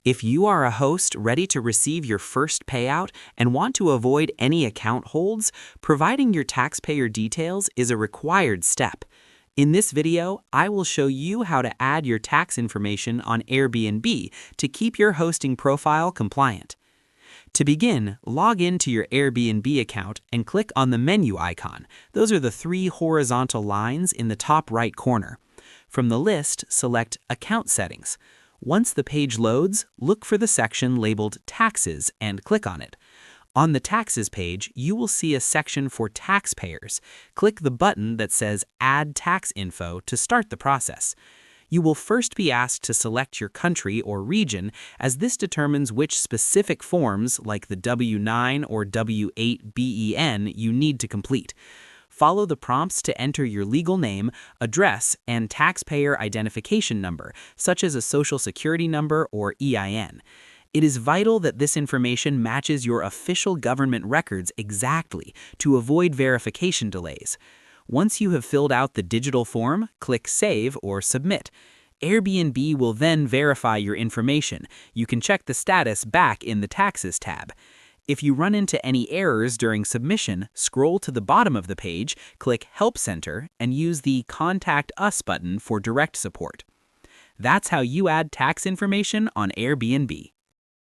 If you are a host ready to receive your first payout and want to avoid any account holds, providing your taxpayer details is a required step. In this video, I will show you how to add your tax information on Airbnb to keep your hosting profile compliant. To begin, log into your Airbnb account and click on the menu icon. Those are the three horizontal lines in the top right corner. From the list, select Account Settings. Once the page loads, look for the section labeled Taxes and click on it. On the Taxes page, you will see a section for taxpayers. Click the button that says Add Tax Info to start the process. You will first be asked to select your country or region, as this determines which specific forms, like the W-9 or W-8 BEN, you need to complete. Follow the prompts to enter your legal name, address, and taxpayer identification number, such as a Social Security number or EIN. It is vital that this information matches your official government records exactly to avoid verification delays. Once you have filled out the digital form, click Save or Submit. Airbnb will then verify your information. You can check the status back in the Taxes tab. If you run into any errors during submission, scroll to the bottom of the page, click Help Center, and use the Contact Us button for direct support. That's how you add tax information on Airbnb.